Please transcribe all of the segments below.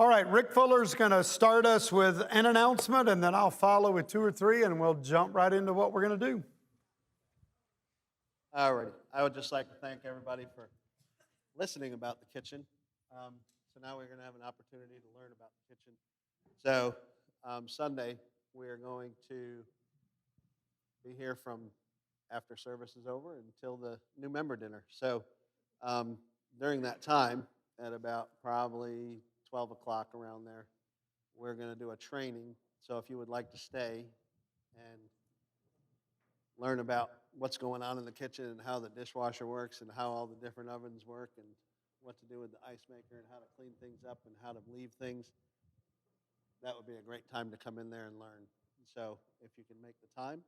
All right, Rick Fuller's going to start us with an announcement, and then I'll follow with two or three, and we'll jump right into what we're going to do. All right. I would just like to thank everybody for listening about the kitchen. So now we're going to have an opportunity to learn about the kitchen. So Sunday, we are going to be here from after service is over until the new member dinner. So during that time, at about probably 12 o'clock around there, we're going to do a training. So if you would like to stay and learn about what's going on in the kitchen and how the dishwasher works and how all the different ovens work and what to do with the ice maker and how to clean things up and how to leave things, that would be a great time to come in there and learn. So if you can make the time,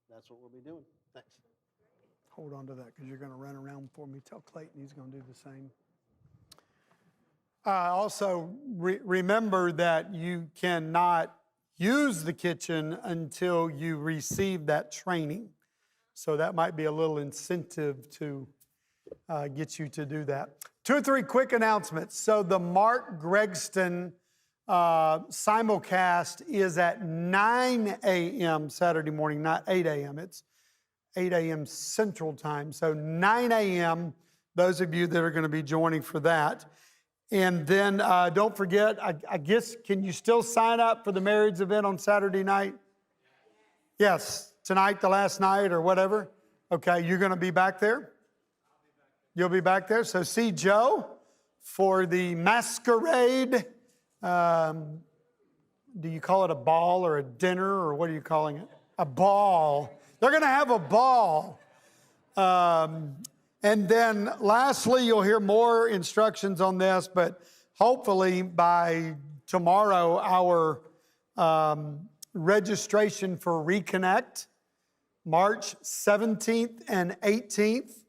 that's what we'll be doing. Thanks. Hold on to that because you're going to run around for me. Tell Clayton he's going to do the same. Also, remember that you cannot use the kitchen until you receive that training. So that might be a little incentive to get you to do that. Two or three quick announcements. So the Mark Gregston simulcast is at 9 a.m. Saturday morning, not 8 a.m. It's 8 a.m. Central Time. So 9 a.m., those of you that are going to be joining for that. And then don't forget, I guess, can you still sign up for the marriage event on Saturday night? Yes, tonight, the last night or whatever. Okay, you're going to be back there? You'll be back there. So see Joe for the masquerade. Do you call it a ball or a dinner or what are you calling it? A ball. They're going to have a ball. And then lastly, you'll hear more instructions on this, but hopefully by tomorrow, our registration for Reconnect, March 17th and 18th,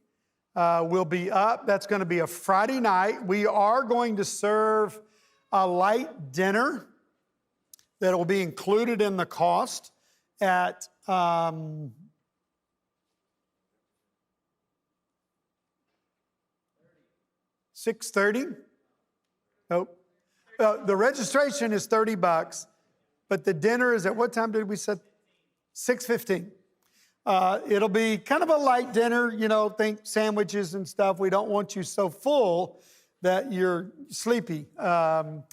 will be up. That's going to be a Friday night. We are going to serve a light dinner that will be included in the cost at 6:30? Nope. The registration is $30, but the dinner is at what time did we set? 6:15. It'll be kind of a light dinner, you know, think sandwiches and stuff. We don't want you so full that you're sleepy. And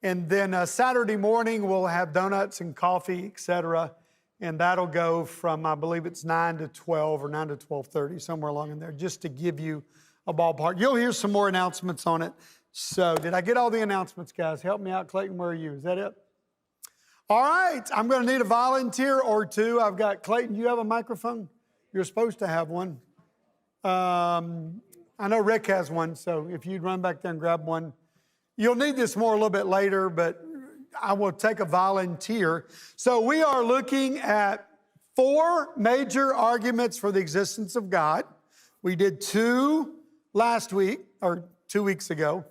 then Saturday morning, we'll have donuts and coffee, etc. And that'll go from, I believe it's 9 to 12 or 9 to 12:30, somewhere along in there, just to give you a ballpark. You'll hear some more announcements on it. So did I get all the announcements, guys? Help me out, Clayton. Where are you? Is that it? All right. I'm going to need a volunteer or two. I've got Clayton. Do you have a microphone? You're supposed to have one. I know Rick has one, so if you'd run back there and grab one. You'll need this more a little bit later, but I will take a volunteer. So we are looking at 4 major arguments for the existence of God. We did 2 last week, or 2 weeks ago,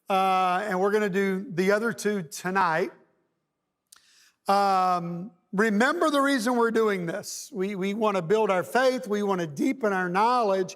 and we're going to do the other 2 tonight. Remember the reason we're doing this. We want to build our faith. We want to deepen our knowledge.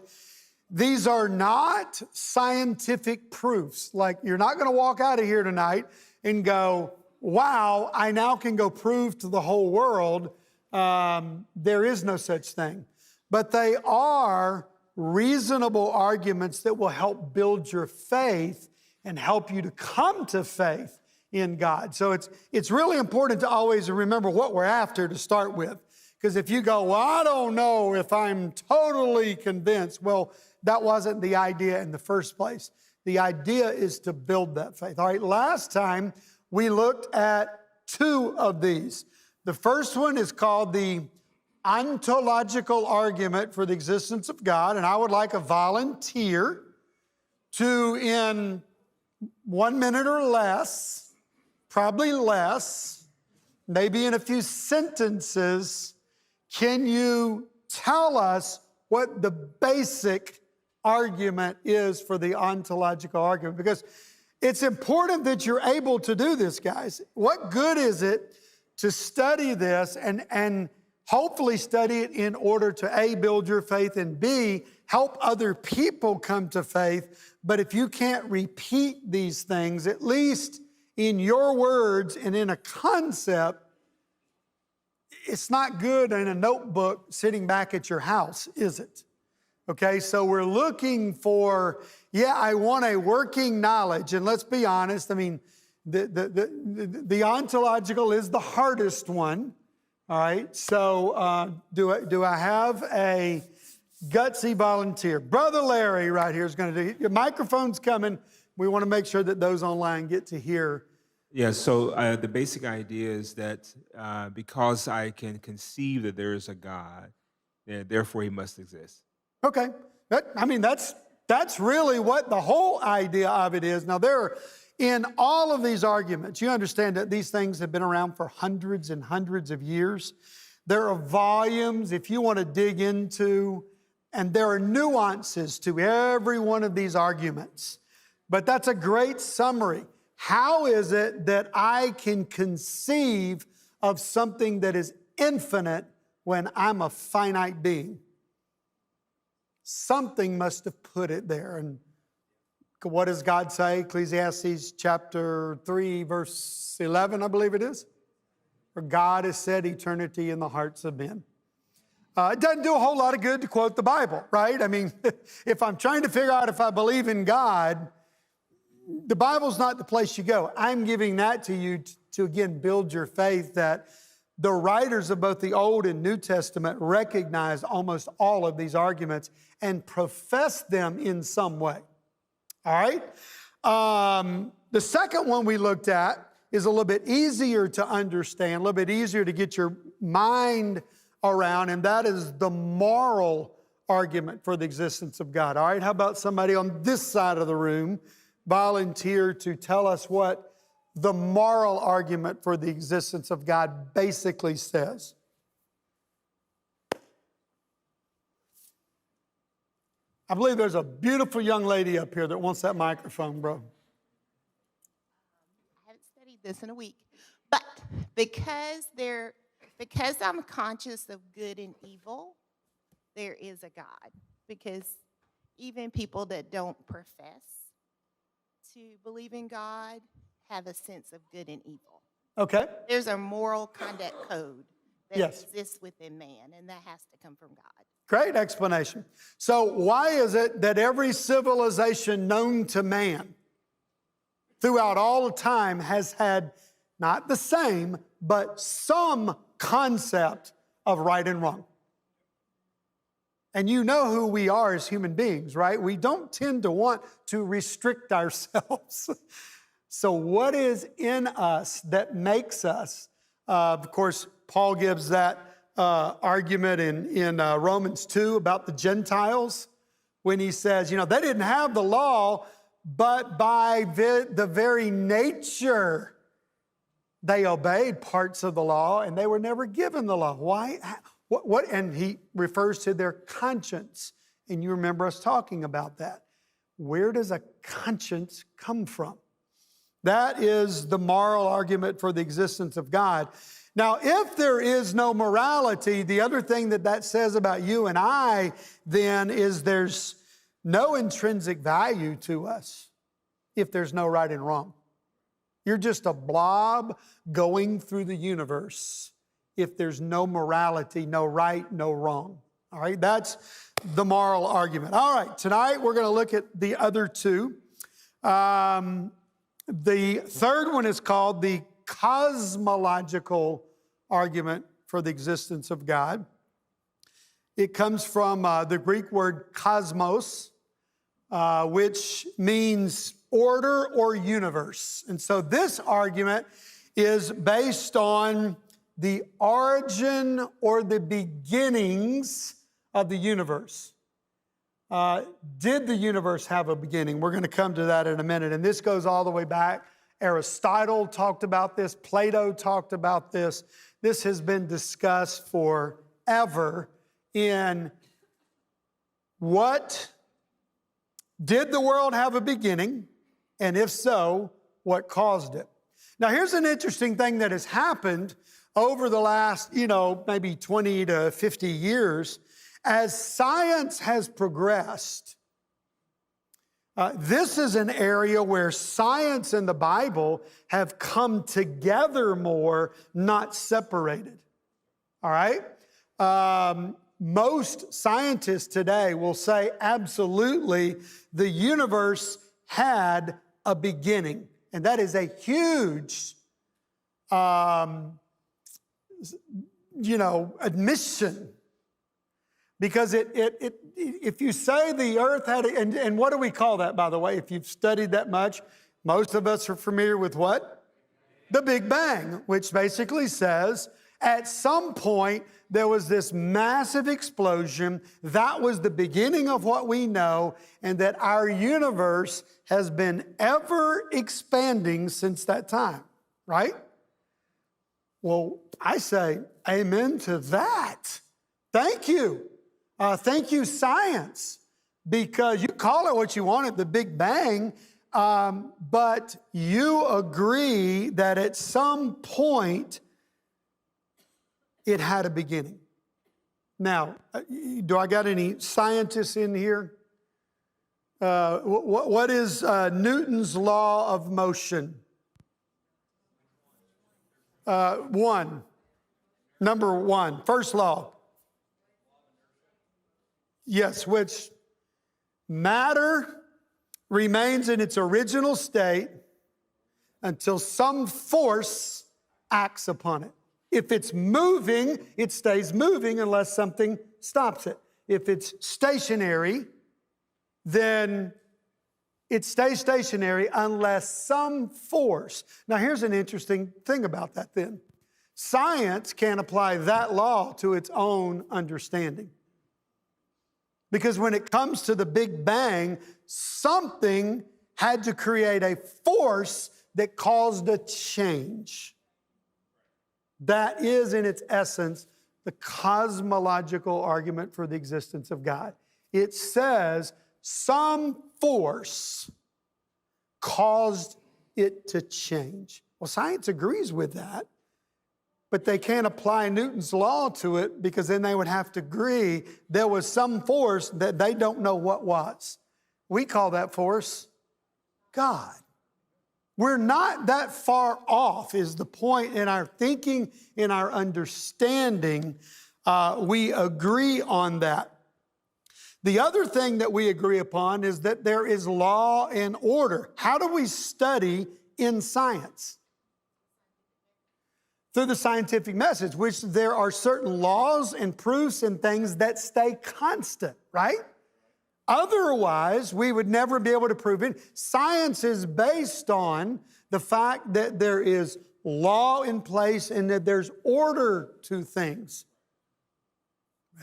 These are not scientific proofs. Like, you're not going to walk out of here tonight and go, wow, I now can go prove to the whole world. There is no such thing. But they are reasonable arguments that will help build your faith and help you to come to faith in God. So it's really important to always remember what we're after to start with. Because if you go, well, I don't know if I'm totally convinced, well, that wasn't the idea in the first place. The idea is to build that faith. All right, last time we looked at 2 of these. The first one is called the ontological argument for the existence of God, and I would like a volunteer to, in 1 minute or less, probably less, maybe in a few sentences, can you tell us what the basic argument is for the ontological argument? Because it's important that you're able to do this, guys. What good is it to study this and hopefully study it in order to A, build your faith, and B, help other people come to faith. But if you can't repeat these things, at least in your words and in a concept, it's not good in a notebook sitting back at your house, is it? Okay, so we're looking for, I want a working knowledge. And let's be honest, I mean, the ontological is the hardest one. All right, so do I have a gutsy volunteer? Brother Larry right here is going to do, your microphone's coming. We want to make sure that those online get to hear. Yeah, so the basic idea is that because I can conceive that there is a God, therefore he must exist. Okay, that's really what the whole idea of it is. Now in all of these arguments, you understand that these things have been around for hundreds and hundreds of years. There are volumes if you want to dig into, and there are nuances to every one of these arguments. But that's a great summary. How is it that I can conceive of something that is infinite when I'm a finite being? Something must have put it there. And what does God say? Ecclesiastes chapter 3, verse 11, I believe it is. For God has set eternity in the hearts of men. It doesn't do a whole lot of good to quote the Bible, right? I mean, if I'm trying to figure out if I believe in God, the Bible's not the place you go. I'm giving that to you to again, build your faith that the writers of both the Old and New Testament recognize almost all of these arguments and profess them in some way. All right? The second one we looked at is a little bit easier to understand, a little bit easier to get your mind around, and that is the moral argument for the existence of God. All right? How about somebody on this side of the room volunteer to tell us what the moral argument for the existence of God basically says? I believe there's a beautiful young lady up here that wants that microphone, bro. I haven't studied this in a week, but because I'm conscious of good and evil, there is a God. Because even people that don't profess to believe in God have a sense of good and evil. Okay. There's a moral conduct code that exists within man, and that has to come from God. Great explanation. So why is it that every civilization known to man throughout all of time has had not the same, but some concept of right and wrong? And you know who we are as human beings, right? We don't tend to want to restrict ourselves. So what is in us that makes us, of course, Paul gives that argument in Romans 2 about the Gentiles when he says, they didn't have the law, but by the very nature, they obeyed parts of the law and they were never given the law. Why? What? And he refers to their conscience. And you remember us talking about that. Where does a conscience come from? That is the moral argument for the existence of God. Now, if there is no morality, the other thing that says about you and I then is there's no intrinsic value to us if there's no right and wrong. You're just a blob going through the universe if there's no morality, no right, no wrong. All right, that's the moral argument. All right, tonight we're going to look at the other two. The third one is called the cosmological argument for the existence of God. It comes from the Greek word cosmos, which means order or universe. And so this argument is based on the origin or the beginnings of the universe. Did the universe have a beginning? We're going to come to that in a minute. And this goes all the way back. Aristotle talked about this. Plato talked about this. This has been discussed forever in what did the world have a beginning? And if so, what caused it? Now, here's an interesting thing that has happened over the last, maybe 20 to 50 years. As science has progressed, This is an area where science and the Bible have come together more, not separated. All right? Most scientists today will say absolutely the universe had a beginning. And that is a huge, admission. Because if you say the earth had, and what do we call that, by the way, if you've studied that much? Most of us are familiar with what? The Big Bang, which basically says at some point there was this massive explosion. That was the beginning of what we know, and that our universe has been ever expanding since that time, right? Well, I say amen to that. Thank you. Thank you, science, because you call it what you want at the Big Bang, but you agree that at some point it had a beginning. Now, do I got any scientists in here? What is Newton's law of motion? Number one, first law. Yes, which matter remains in its original state until some force acts upon it. If it's moving, it stays moving unless something stops it. If it's stationary, then it stays stationary unless some force. Now, here's an interesting thing about that then. Science can't apply that law to its own understanding. Because when it comes to the Big Bang, something had to create a force that caused a change. That is, in its essence, the cosmological argument for the existence of God. It says some force caused it to change. Well, science agrees with that, but they can't apply Newton's law to it because then they would have to agree there was some force that they don't know what was. We call that force God. We're not that far off is the point in our thinking, in our understanding. We agree on that. The other thing that we agree upon is that there is law and order. How do we study in science? Through the scientific message, which there are certain laws and proofs and things that stay constant, right? Otherwise, we would never be able to prove it. Science is based on the fact that there is law in place and that there's order to things.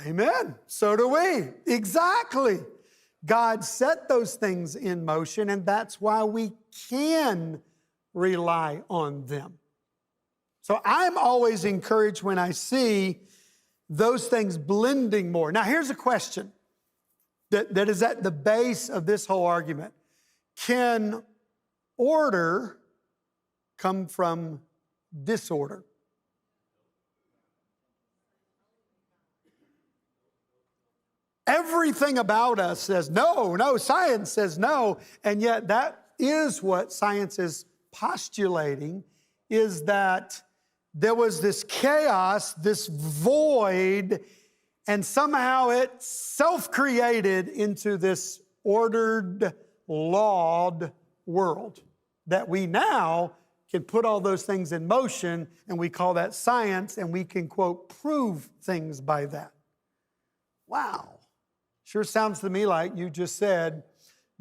Amen. So do we. Exactly. God set those things in motion, and that's why we can rely on them. So I'm always encouraged when I see those things blending more. Now, here's a question that is at the base of this whole argument. Can order come from disorder? Everything about us says no, science says no, and yet that is what science is postulating, is that there was this chaos, this void, and somehow it self-created into this ordered, lawed world that we now can put all those things in motion, and we call that science, and we can, quote, prove things by that. Wow. Sure sounds to me like you just said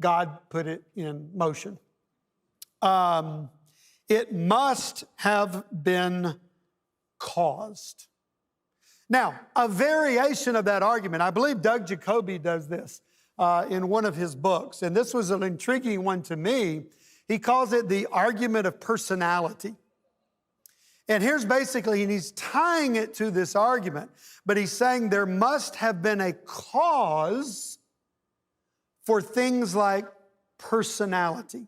God put it in motion. It must have been caused. Now, a variation of that argument, I believe Doug Jacoby does this in one of his books, and this was an intriguing one to me. He calls it the argument of personality. And here's basically, and he's tying it to this argument, but he's saying there must have been a cause for things like personality.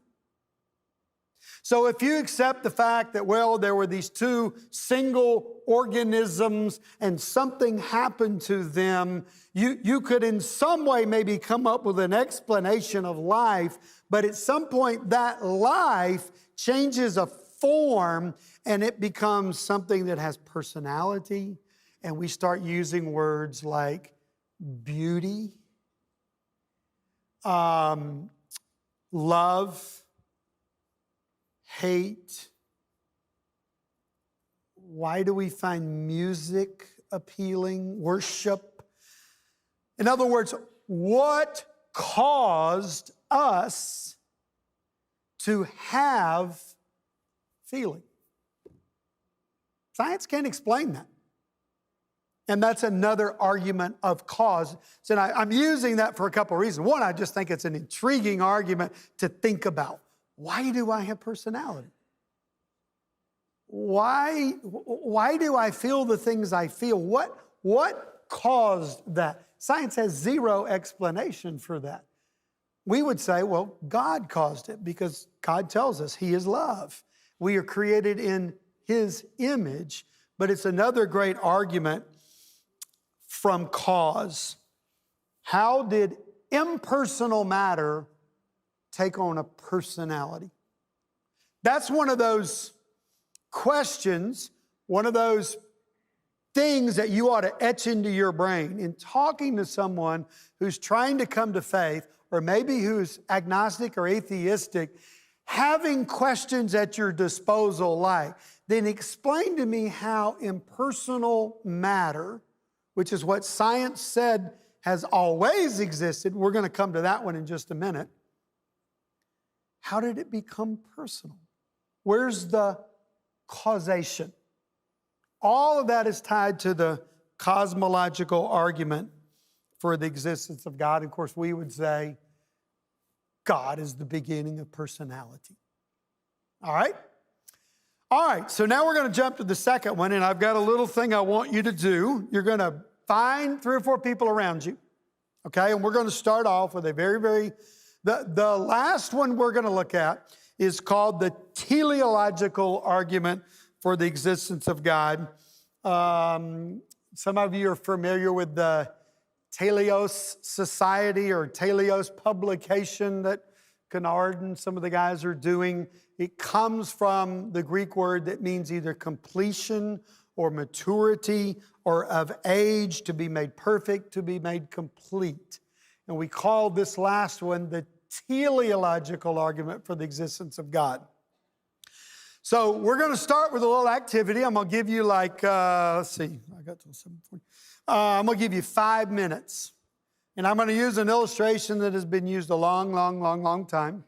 So if you accept the fact that, well, there were these two single organisms and something happened to them, you could in some way maybe come up with an explanation of life, but at some point that life changes a form and it becomes something that has personality, and we start using words like beauty, love, hate. Why do we find music appealing? Worship. In other words, what caused us to have feeling? Science can't explain that. And that's another argument of cause. So I'm using that for a couple of reasons. One, I just think it's an intriguing argument to think about. Why do I have personality? Why do I feel the things I feel? What caused that? Science has zero explanation for that. We would say, well, God caused it because God tells us He is love. We are created in His image, but it's another great argument from cause. How did impersonal matter take on a personality? That's one of those questions, one of those things that you ought to etch into your brain in talking to someone who's trying to come to faith, or maybe who's agnostic or atheistic, having questions at your disposal like, then explain to me how impersonal matter, which is what science said has always existed. We're going to come to that one in just a minute. How did it become personal? Where's the causation? All of that is tied to the cosmological argument for the existence of God. Of course, we would say God is the beginning of personality. All right? All right, so now we're going to jump to the second one, and I've got a little thing I want you to do. You're going to find 3 or 4 people around you, okay? And we're going to start off with a the last one we're going to look at is called the teleological argument for the existence of God. Some of you are familiar with the Teleos Society or Teleos publication that Kennard and some of the guys are doing. It comes from the Greek word that means either completion or maturity or of age, to be made perfect, to be made complete. And we call this last one the teleological argument for the existence of God. So we're going to start with a little activity. I'm going to give you let's see, I got till 7:40. I'm going to give you 5 minutes. And I'm going to use an illustration that has been used a long time.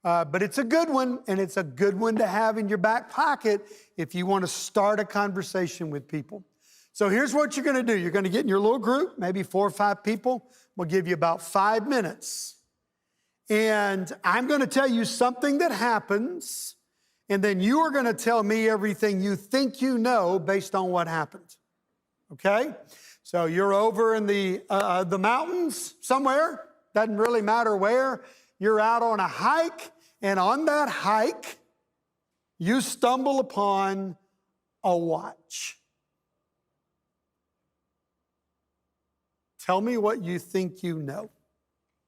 But it's a good one, and it's a good one to have in your back pocket if you want to start a conversation with people. So here's what you're going to do. You're going to get in your little group, maybe 4 or 5 people. We'll give you about 5 minutes. And I'm going to tell you something that happens, and then you are going to tell me everything you think you know based on what happened. Okay? So you're over in the mountains somewhere. Doesn't really matter where. You're out on a hike, and on that hike, you stumble upon a watch. Tell me what you think you know.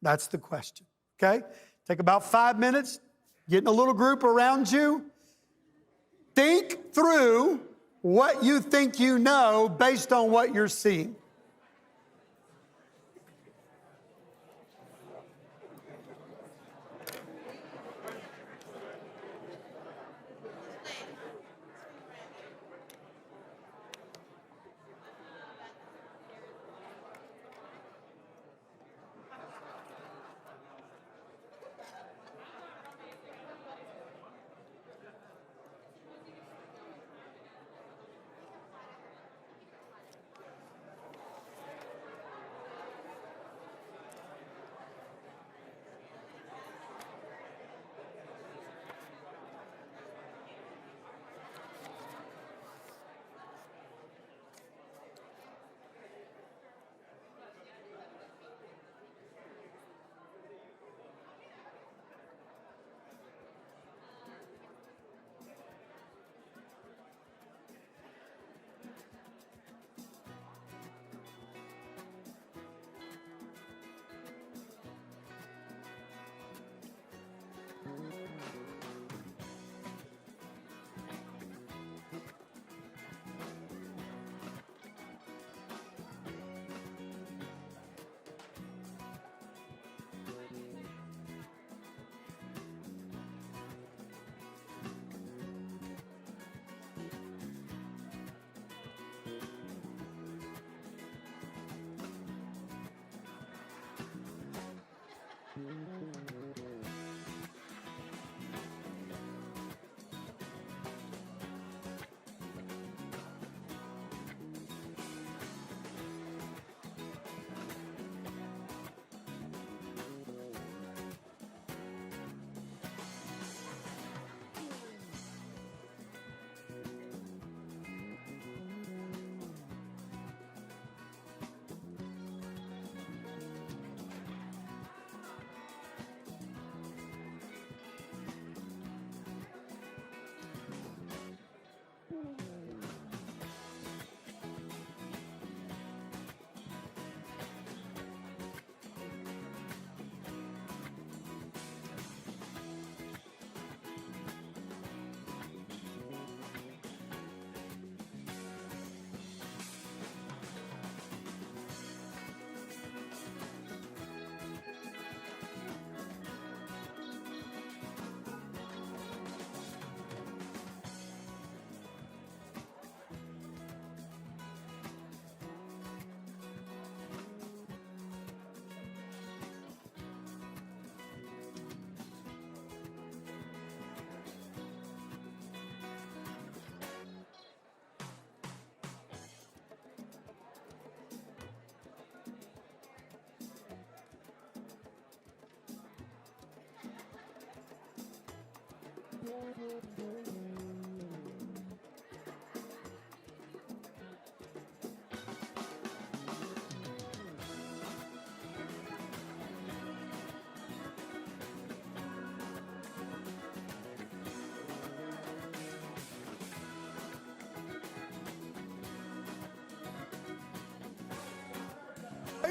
That's the question, okay? Take about 5 minutes, get in a little group around you. Think through what you think you know based on what you're seeing.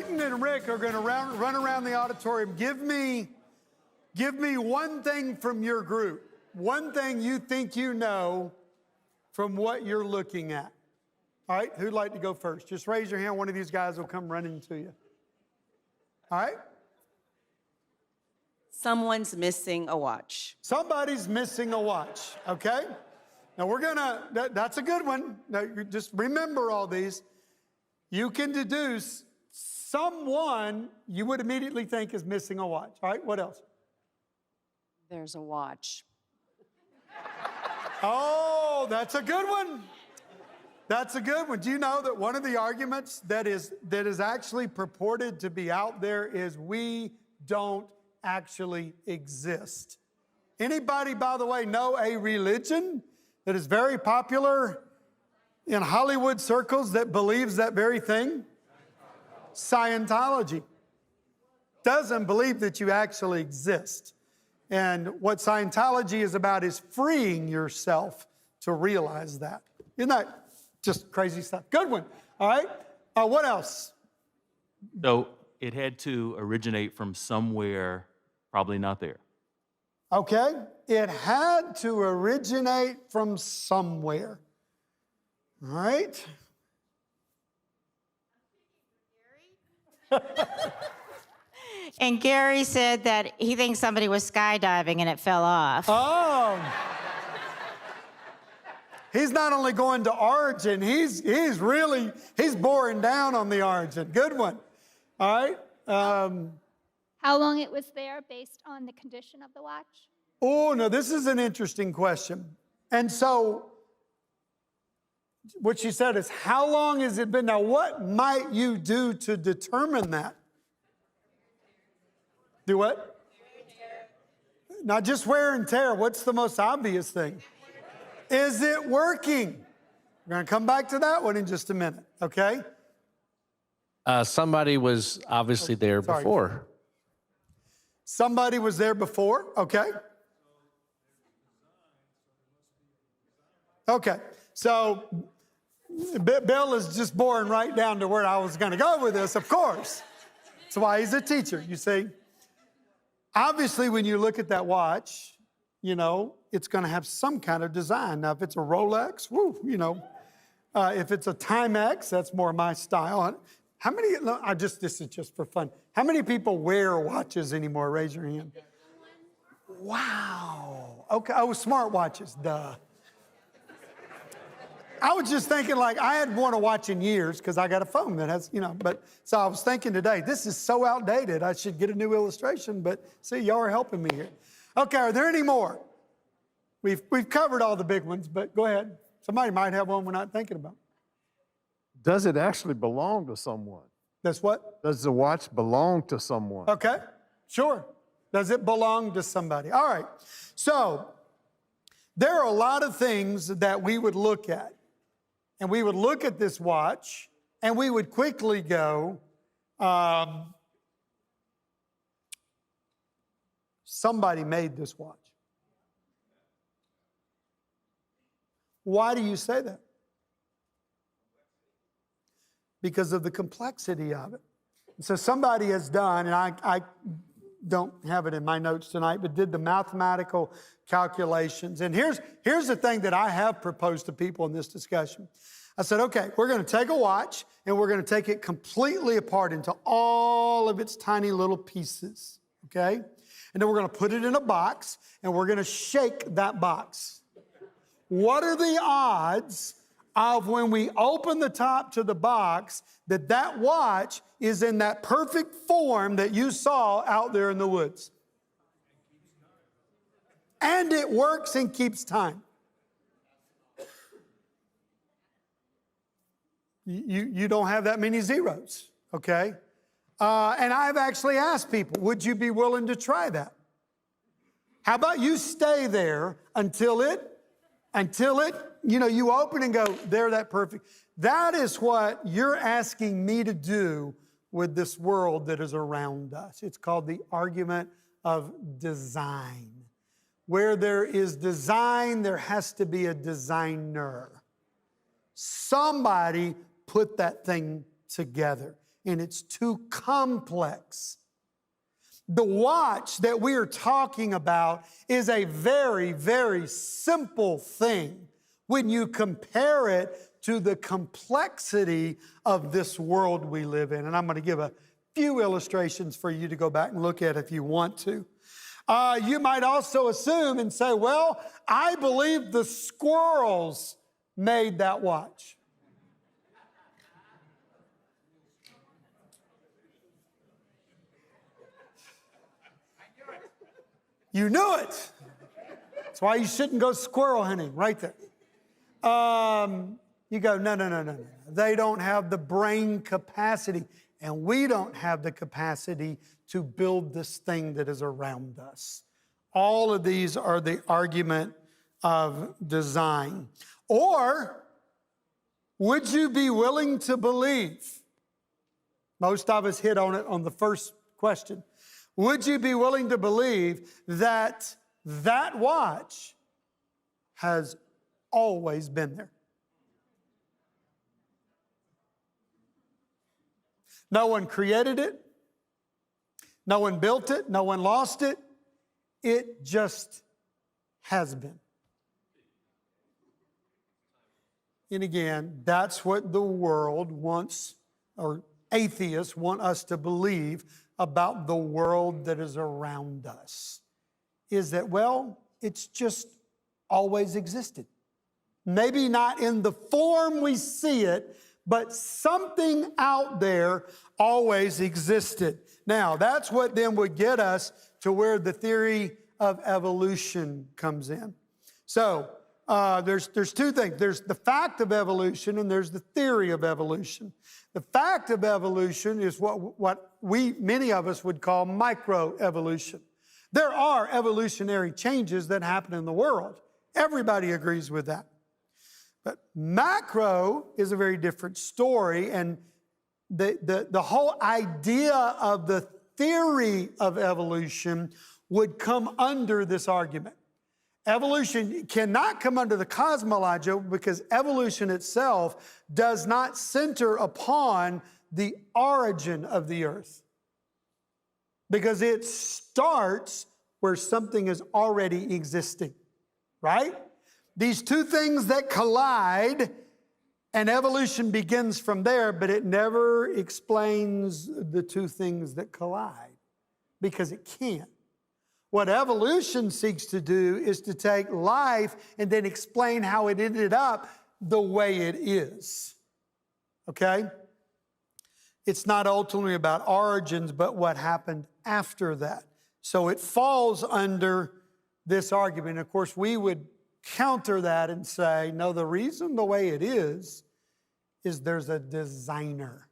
Clayton and Rick are going to run around the auditorium. Give me one thing from your group. One thing you think you know from what you're looking at. All right, who'd like to go first? Just raise your hand. One of these guys will come running to you. All right? Someone's missing a watch. Somebody's missing a watch, okay? Now that's a good one. Now, you just remember all these. You can deduce someone you would immediately think is missing a watch. All right, what else? There's a watch. Oh, that's a good one. That's a good one. Do you know that one of the arguments that is actually purported to be out there is we don't actually exist? Anybody, by the way, know a religion that is very popular in Hollywood circles that believes that very thing? Scientology. Doesn't believe that you actually exist. And what Scientology is about is freeing yourself to realize that. Isn't that just crazy stuff? Good one. All right. What else? So it had to originate from somewhere, probably not there. Okay. It had to originate from somewhere. All right. And Gary said that he thinks somebody was skydiving and it fell off. Oh. He's not only going to origin, he's boring down on the origin. Good one. All right. How long it was there based on the condition of the watch? Oh, no, this is an interesting question. And so what she said is, how long has it been? Now, what might you do to determine that? Do what? Not just wear and tear. What's the most obvious thing? Is it working? We're going to come back to that one in just a minute, okay? Somebody was obviously there Sorry. before. Somebody was there before, okay? Okay, so Bill is just boring right down to where I was going to go with this, of course. That's why he's a teacher, you see. Obviously, when you look at that watch, you know, it's going to have some kind of design. Now, if it's a Rolex, woo, you know. If it's a Timex, that's more my style. How many, this is just for fun. How many people wear watches anymore? Raise your hand. Wow. Okay, oh, smart watches, duh. I was just thinking, like, I hadn't worn a watch in years because I got a phone that has, you know, but so I was thinking today, this is so outdated, I should get a new illustration, but see, y'all are helping me here. Okay, are there any more? We've covered all the big ones, but go ahead. Somebody might have one we're not thinking about. Does it actually belong to someone? That's what? Does the watch belong to someone? Okay, sure. Does it belong to somebody? All right, so there are a lot of things that we would look at. And we would look at this watch, and we would quickly go, somebody made this watch. Why do you say that? Because of the complexity of it. So somebody has done, and I don't have it in my notes tonight, but did the mathematical calculations. And here's the thing that I have proposed to people in this discussion. I said, okay, we're going to take a watch and we're going to take it completely apart into all of its tiny little pieces, okay? And then we're going to put it in a box and we're going to shake that box. What are the odds of when we open the top to the box that watch is in that perfect form that you saw out there in the woods? And it works and keeps time. You don't have that many zeros, okay? And I've actually asked people, would you be willing to try that? How about you stay there until it, you know, you open and go, they're that perfect. That is what you're asking me to do with this world that is around us. It's called the argument of design. Where there is design, there has to be a designer. Somebody put that thing together. and it's too complex. The watch that we are talking about is a very, very simple thing when you compare it to the complexity of this world we live in. And I'm going to give a few illustrations for you to go back and look at if you want to. You might also assume and say, well, I believe the squirrels made that watch. You knew it. That's why you shouldn't go squirrel hunting right there. You go, no. They don't have the brain capacity, and we don't have the capacity to build this thing that is around us. All of these are the argument of design. Or would you be willing to believe? Most of us hit on it on the first question. Would you be willing to believe that that watch has always been there? No one created it. No one built it. No one lost it. It just has been. And again, that's what the world wants, or atheists want us to believe about the world that is around us, is that, well, it's just always existed. Maybe not in the form we see it, but something out there always existed. Now, that's what then would get us to where the theory of evolution comes in. So, there's two things. There's the fact of evolution and there's the theory of evolution. The fact of evolution is what many of us would call microevolution. There are evolutionary changes that happen in the world. Everybody agrees with that. But macro is a very different story, and the whole idea of the theory of evolution would come under this argument. Evolution cannot come under the cosmology because evolution itself does not center upon the origin of the earth, because it starts where something is already existing, right? These two things that collide, and evolution begins from there, but it never explains the two things that collide because it can't. What evolution seeks to do is to take life and then explain how it ended up the way it is. Okay? It's not ultimately about origins, but what happened after that. So it falls under this argument. Of course, we would counter that and say, no, the reason the way it is there's a designer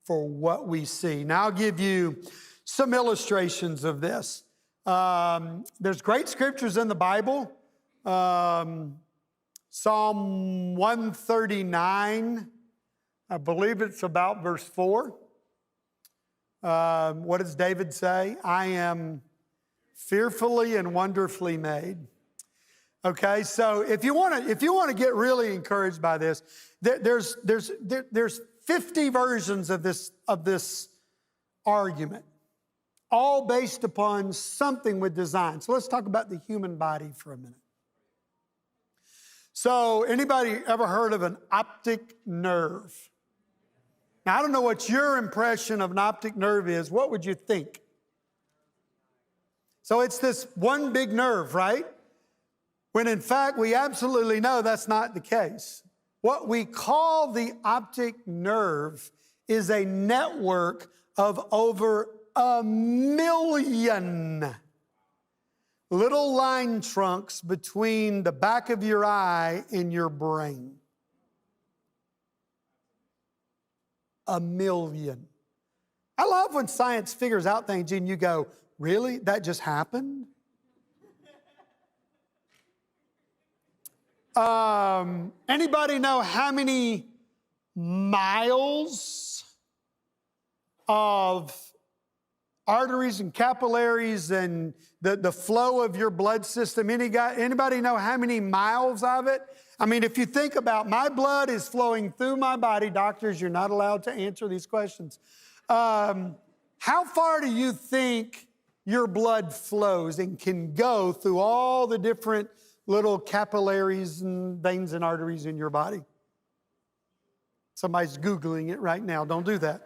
for what we see. Now I'll give you some illustrations of this. There's great scriptures in the Bible. Psalm 139, I believe it's about verse 4. What does David say? I am fearfully and wonderfully made. Okay, so if you want to get really encouraged by this, there's 50 versions of this argument, all based upon something with design. So let's talk about the human body for a minute. So anybody ever heard of an optic nerve? Now, I don't know what your impression of an optic nerve is. What would you think? So it's this one big nerve, right? When in fact, we absolutely know that's not the case. What we call the optic nerve is a network of over 1 million little line trunks between the back of your eye and your brain. 1 million. I love when science figures out things and you go, really? That just happened? Anybody know how many miles of arteries and capillaries and the flow of your blood system? Anybody know how many miles of it? I mean, if you think about my blood is flowing through my body, doctors, you're not allowed to answer these questions. How far do you think your blood flows and can go through all the different little capillaries and veins and arteries in your body? Somebody's Googling it right now. Don't do that.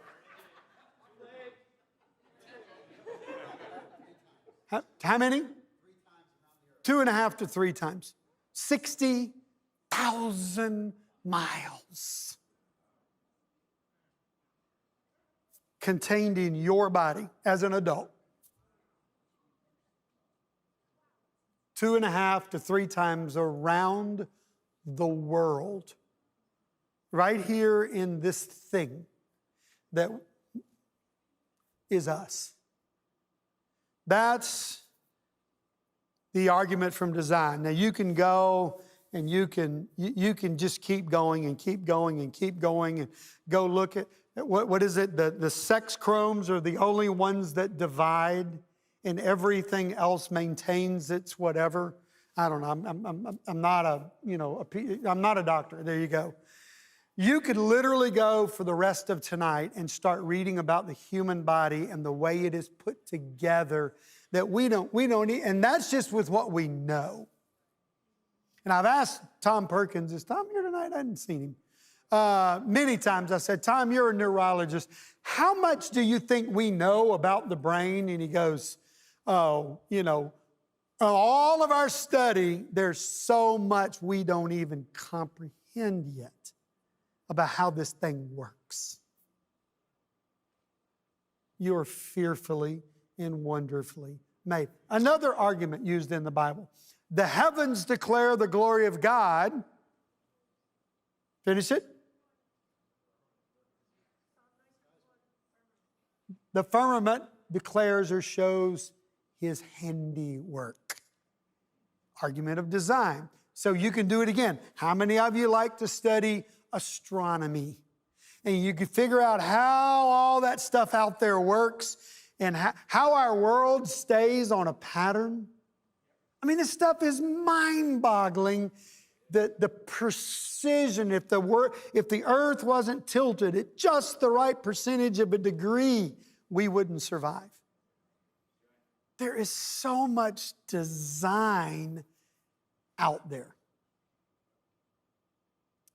How many? 2.5 to 3 times. 60,000 miles contained in your body as an adult. 2.5 to 3 times around the world. Right here in this thing that is us. That's the argument from design. Now you can go and you can just keep going and keep going and keep going and go look at what is it? The sex chromes are the only ones that divide, and everything else maintains its whatever. I don't know. I'm not I'm not a doctor. There you go. You could literally go for the rest of tonight and start reading about the human body and the way it is put together that we don't need, and that's just with what we know. And I've asked Tom Perkins, is Tom here tonight? I hadn't seen him. Many times I said, Tom, you're a neurologist. How much do you think we know about the brain? And he goes, all of our study, there's so much we don't even comprehend yet about how this thing works. You are fearfully and wonderfully made. Another argument used in the Bible. The heavens declare the glory of God. Finish it. The firmament declares or shows his handiwork. Argument of design. So you can do it again. How many of you like to study astronomy? And you can figure out how all that stuff out there works and how our world stays on a pattern. I mean, this stuff is mind-boggling. The precision, if the earth wasn't tilted at just the right percentage of a degree, we wouldn't survive. There is so much design out there.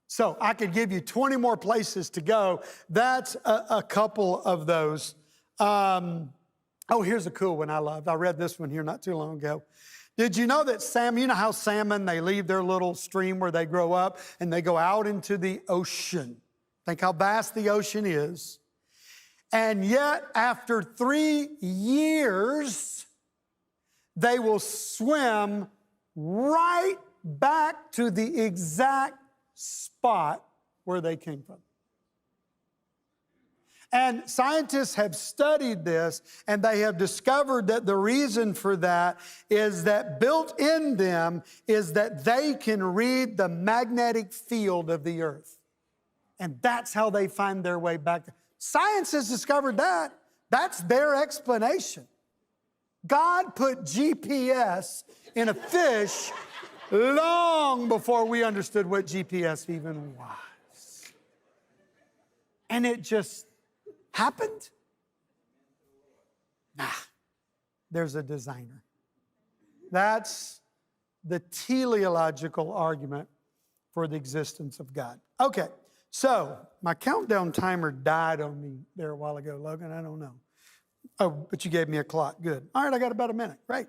So I could give you 20 more places to go. That's a couple of those. Here's a cool one I loved. I read this one here not too long ago. Did you know that salmon, you know how salmon, they leave their little stream where they grow up and they go out into the ocean. Think how vast the ocean is. And yet, after 3 years, they will swim right back to the exact spot where they came from. And scientists have studied this, and they have discovered that the reason for that is that built in them is that they can read the magnetic field of the earth. And that's how they find their way back. Science has discovered that. That's their explanation. God put GPS in a fish long before we understood what GPS even was. And it just happened? Nah, there's a designer. That's the teleological argument for the existence of God. Okay, so my countdown timer died on me there a while ago, Logan. I don't know. Oh, but you gave me a clock. Good. All right, I got about a minute. Great.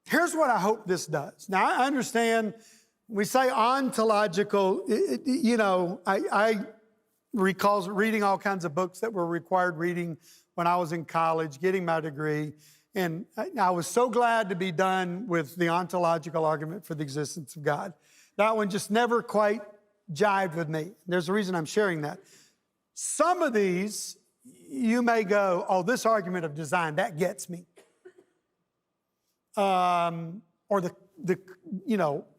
Here's what I hope this does. Now, I understand we say ontological. I recall reading all kinds of books that were required reading when I was in college, getting my degree. And I was so glad to be done with the ontological argument for the existence of God. That one just never quite jived with me. There's a reason I'm sharing that. Some of these, you may go, oh, this argument of design, that gets me. Or the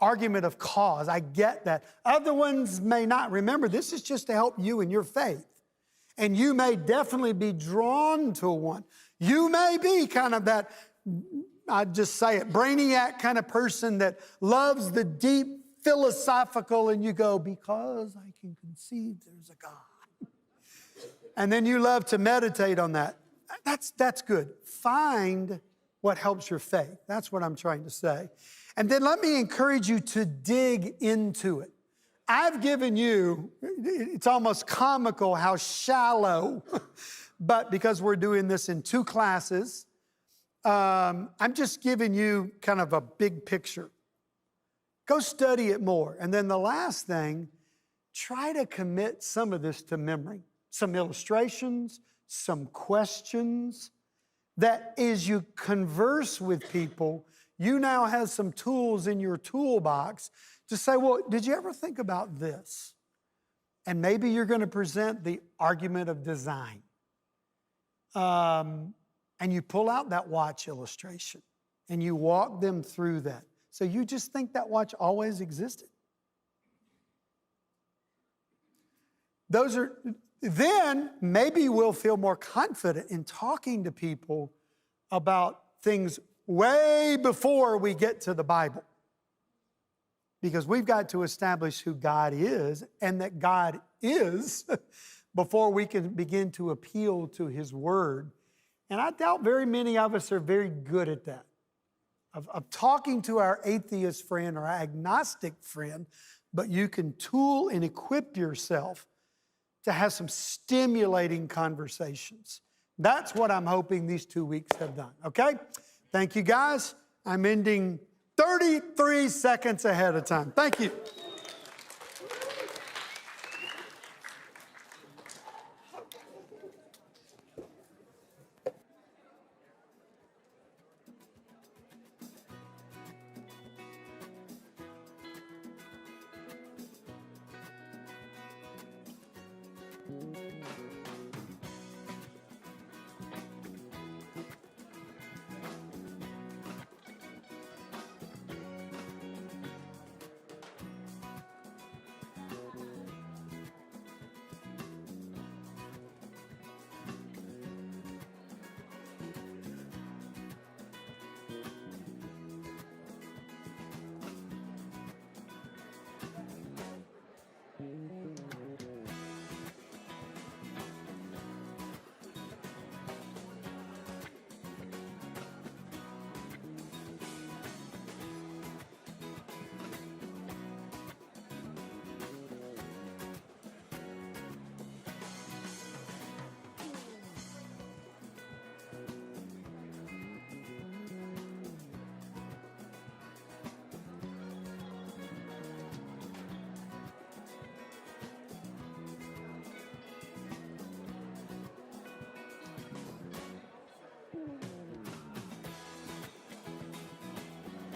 argument of cause, I get that. Other ones may not. Remember, this is just to help you in your faith. And you may definitely be drawn to one. You may be kind of that, I'd just say it, brainiac kind of person that loves the deep philosophical, and you go, because I can conceive there's a God. And then you love to meditate on that. That's good. Find what helps your faith. That's what I'm trying to say. And then let me encourage you to dig into it. I've given you, it's almost comical how shallow, but because we're doing this in 2 classes, I'm just giving you kind of a big picture. Go study it more. And then the last thing, try to commit some of this to memory. Some illustrations, some questions, that as you converse with people, you now have some tools in your toolbox to say, well, did you ever think about this? And maybe you're going to present the argument of design. And you pull out that watch illustration and you walk them through that. So you just think that watch always existed? Then maybe we'll feel more confident in talking to people about things way before we get to the Bible. Because we've got to establish who God is and that God is before we can begin to appeal to His Word. And I doubt very many of us are very good at that, of talking to our atheist friend or our agnostic friend, but you can tool and equip yourself to have some stimulating conversations. That's what I'm hoping these 2 weeks have done, okay? Thank you, guys. I'm ending 33 seconds ahead of time. Thank you.